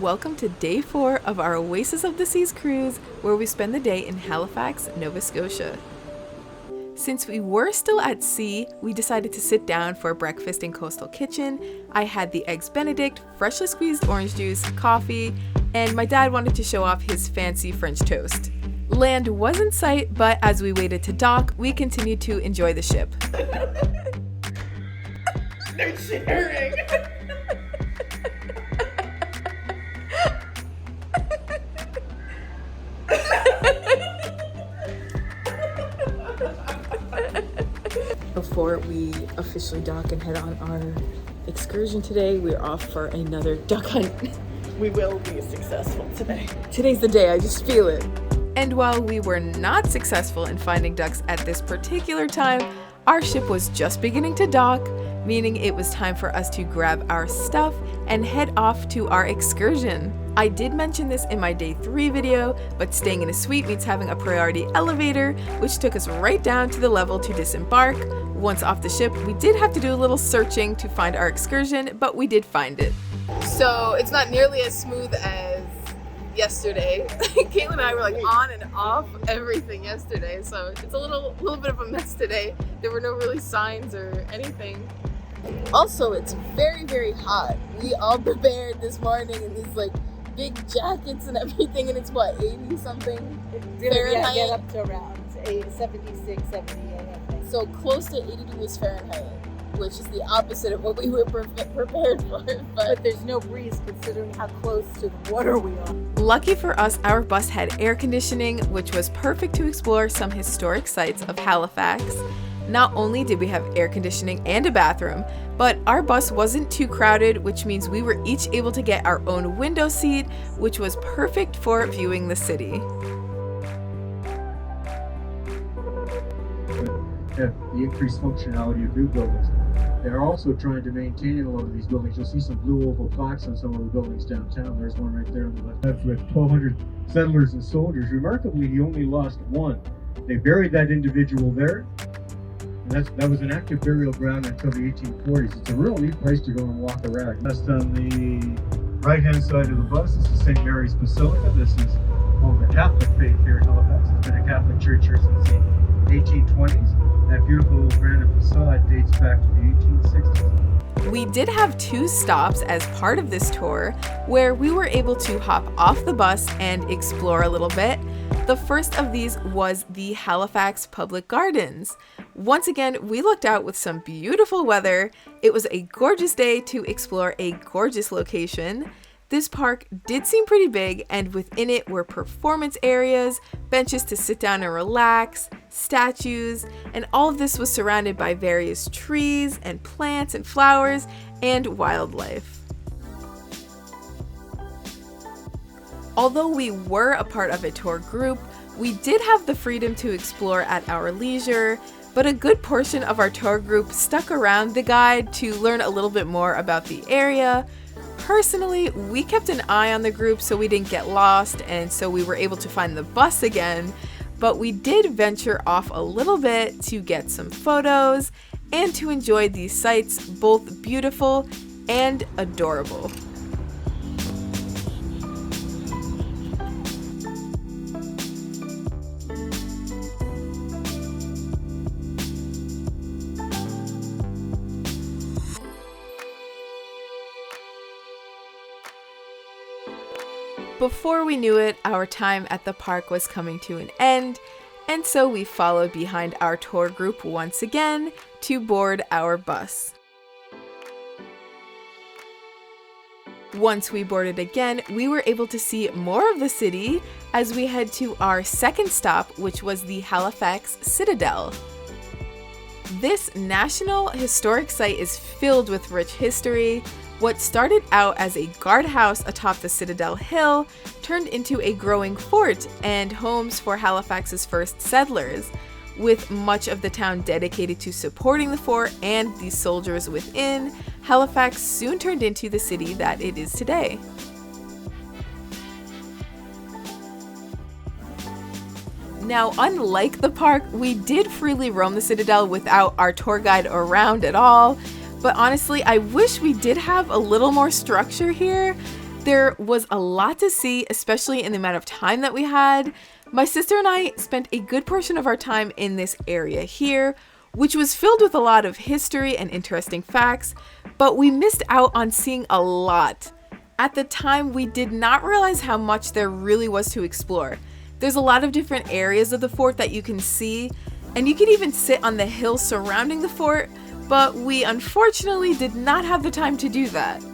Welcome to day 4 of our Oasis of the Seas cruise, where we spend the day in Halifax, Nova Scotia. Since we were still at sea, we decided to sit down for breakfast in Coastal Kitchen. I had the Eggs Benedict, freshly squeezed orange juice, coffee, and my dad wanted to show off his fancy French toast. Land was in sight, but as we waited to dock, we continued to enjoy the ship. They're sharing! Before we officially dock and head on our excursion today, we're off for another duck hunt. We will be successful today. Today's the day, I just feel it. And while we were not successful in finding ducks at this particular time, our ship was just beginning to dock, meaning it was time for us to grab our stuff and head off to our excursion. I did mention this in my day 3 video, but staying in a suite means having a priority elevator, which took us right down to the level to disembark. Once off the ship, we did have to do a little searching to find our excursion, but we did find it. So it's not nearly as smooth as yesterday. Caitlin and I were like on and off everything yesterday, so it's a little bit of a mess today. There were no really signs or anything. Also, it's very, very hot. We all prepared this morning in these like big jackets and everything, and it's what, 80 something Fahrenheit? Get up to around 76, 78. So close to 80 degrees Fahrenheit, which is the opposite of what we were prepared for. But there's no breeze considering how close to the water we are. Lucky for us, our bus had air conditioning, which was perfect to explore some historic sites of Halifax. Not only did we have air conditioning and a bathroom, but our bus wasn't too crowded, which means we were each able to get our own window seat, which was perfect for viewing the city. The increased functionality of new buildings. They're also trying to maintain a lot of these buildings. You'll see some blue oval plaques on some of the buildings downtown. There's one right there on the left. That's with 1,200 settlers and soldiers. Remarkably, he only lost one. They buried that individual there. And that was an active burial ground until the 1840s. It's a real neat place to go and walk around. Just on the right-hand side of the bus, this is St. Mary's Basilica. This is home of the Catholic faith here in Halifax. It's been a Catholic church here since the 1820s. That beautiful little granite facade dates back to the 1860s. We did have 2 stops as part of this tour where we were able to hop off the bus and explore a little bit. The first of these was the Halifax Public Gardens. Once again, we looked out with some beautiful weather. It was a gorgeous day to explore a gorgeous location. This park did seem pretty big, and within it were performance areas, benches to sit down and relax, statues, and all of this was surrounded by various trees and plants and flowers and wildlife. Although we were a part of a tour group, we did have the freedom to explore at our leisure, but a good portion of our tour group stuck around the guide to learn a little bit more about the area. Personally, we kept an eye on the group so we didn't get lost, and so we were able to find the bus again, but we did venture off a little bit to get some photos and to enjoy these sights, both beautiful and adorable. Before we knew it, our time at the park was coming to an end, and so we followed behind our tour group once again to board our bus. Once we boarded again, we were able to see more of the city as we head to our second stop, which was the Halifax Citadel. This National Historic Site is filled with rich history. What started out as a guardhouse atop the Citadel Hill turned into a growing fort and homes for Halifax's first settlers, with much of the town dedicated to supporting the fort and the soldiers within. Halifax soon turned into the city that it is today. Now, unlike the park, we did freely roam the Citadel without our tour guide around at all. But honestly, I wish we did have a little more structure here. There was a lot to see, especially in the amount of time that we had. My sister and I spent a good portion of our time in this area here, which was filled with a lot of history and interesting facts, but we missed out on seeing a lot. At the time, we did not realize how much there really was to explore. There's a lot of different areas of the fort that you can see, and you can even sit on the hill surrounding the fort, but we unfortunately did not have the time to do that.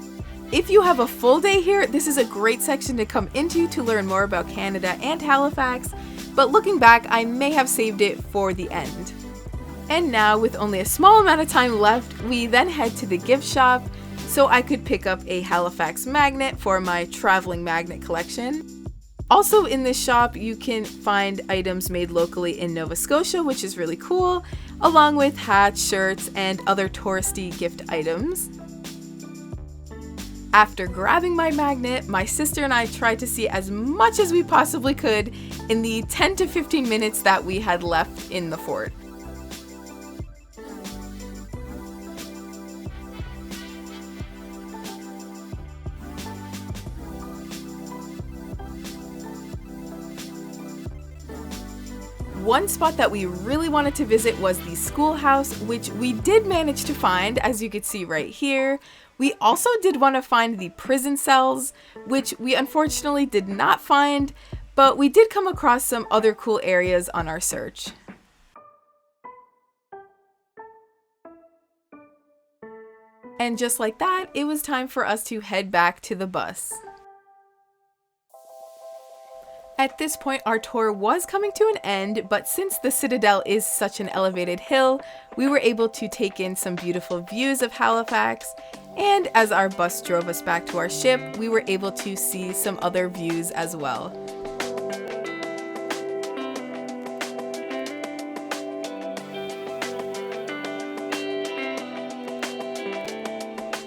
If you have a full day here, this is a great section to come into to learn more about Canada and Halifax, but looking back, I may have saved it for the end. And now, with only a small amount of time left, we then head to the gift shop so I could pick up a Halifax magnet for my traveling magnet collection. Also in this shop, you can find items made locally in Nova Scotia, which is really cool, along with hats, shirts, and other touristy gift items. After grabbing my magnet, my sister and I tried to see as much as we possibly could in the 10 to 15 minutes that we had left in the fort. One spot that we really wanted to visit was the schoolhouse, which we did manage to find, as you could see right here. We also did want to find the prison cells, which we unfortunately did not find, but we did come across some other cool areas on our search. And just like that, it was time for us to head back to the bus. At this point, our tour was coming to an end, but since the Citadel is such an elevated hill, we were able to take in some beautiful views of Halifax, and as our bus drove us back to our ship, we were able to see some other views as well.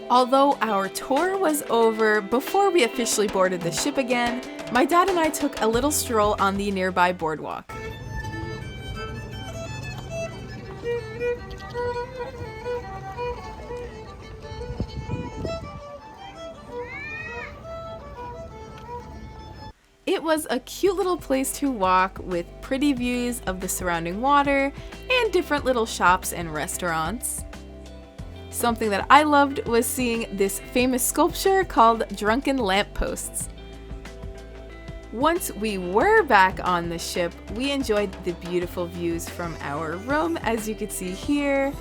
Although our tour was over before we officially boarded the ship again, my dad and I took a little stroll on the nearby boardwalk. It was a cute little place to walk with pretty views of the surrounding water and different little shops and restaurants. Something that I loved was seeing this famous sculpture called Drunken Lampposts. Once we were back on the ship, we enjoyed the beautiful views from our room, as you could see here,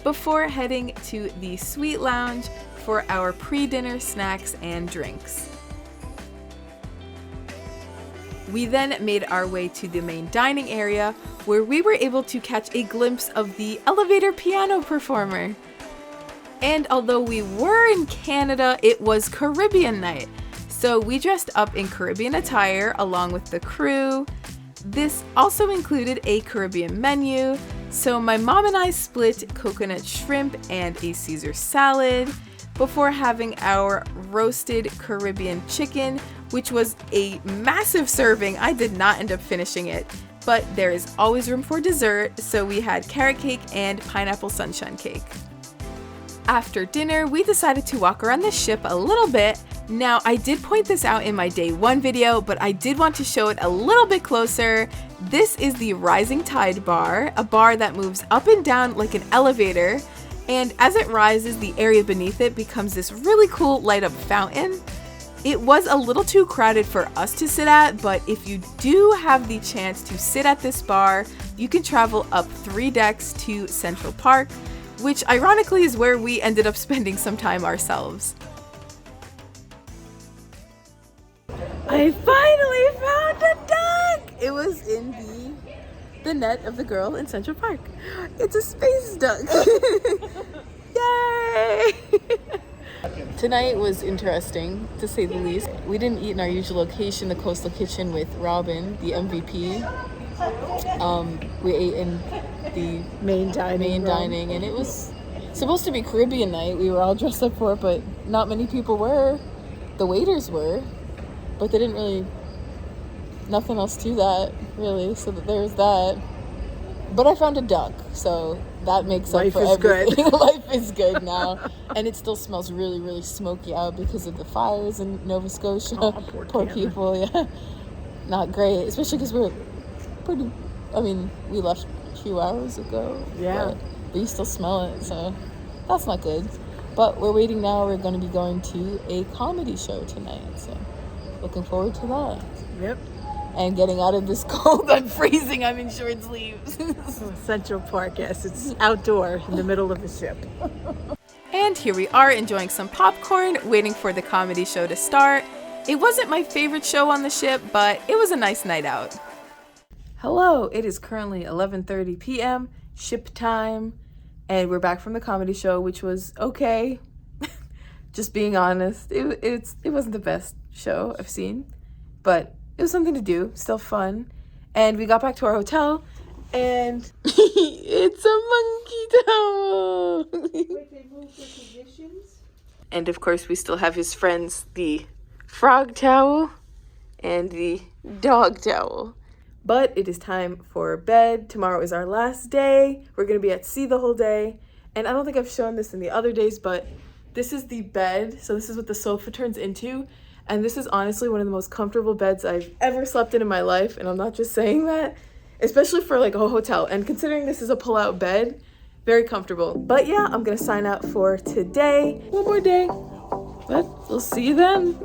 before heading to the suite lounge for our pre-dinner snacks and drinks. We then made our way to the main dining area, where we were able to catch a glimpse of the elevator piano performer. And although we were in Canada, it was Caribbean night. So we dressed up in Caribbean attire along with the crew. This also included a Caribbean menu. So my mom and I split coconut shrimp and a Caesar salad before having our roasted Caribbean chicken, which was a massive serving. I did not end up finishing it, but there is always room for dessert. So we had carrot cake and pineapple sunshine cake. After dinner, we decided to walk around the ship a little bit. Now, I did point this out in my day one video, but I did want to show it a little bit closer. This is the Rising Tide bar, a bar that moves up and down like an elevator. And as it rises, the area beneath it becomes this really cool light up fountain. It was a little too crowded for us to sit at, but if you do have the chance to sit at this bar, you can travel up 3 decks to Central Park, which ironically is where we ended up spending some time ourselves. I finally found a duck! It was in the net of the girl in Central Park. It's a space duck. Yay! Tonight was interesting, to say the least. We didn't eat in our usual location, the Coastal Kitchen with Robin, the MVP. We ate in the main dining, and it was supposed to be Caribbean night. We were all dressed up for it, but not many people were. The waiters were, but they didn't really, nothing else to that, really, so that there's that. But I found a duck, so that makes Life up is for everything. good. Life is good now. And it still smells really, really smoky out because of the fires in Nova Scotia. Oh, poor people, yeah. Not great, especially because we're pretty, we left a few hours ago. Yeah. But you still smell it, so that's not good. But we're waiting now. We're going to be going to a comedy show tonight, so looking forward to that. Yep. And getting out of this cold. I'm freezing. I'm in short sleeves. Central Park, yes. It's outdoor in the middle of the ship. And here we are enjoying some popcorn, waiting for the comedy show to start. It wasn't my favorite show on the ship, but it was a nice night out. Hello, it is currently 11:30 p.m., ship time, and we're back from the comedy show, which was okay. Just being honest, it wasn't the best show I've seen, but it was something to do, still fun. And we got back to our hotel, and it's a monkey towel. Wait, they moved the positions? And of course, we still have his friends, the frog towel and the dog towel. But it is time for bed. Tomorrow is our last day. We're going to be at sea the whole day. And I don't think I've shown this in the other days, but this is the bed. So this is what the sofa turns into. And this is honestly one of the most comfortable beds I've ever slept in my life. And I'm not just saying that, especially for like a hotel. And considering this is a pull-out bed, very comfortable. But yeah, I'm going to sign out for today. One more day. But we'll see you then.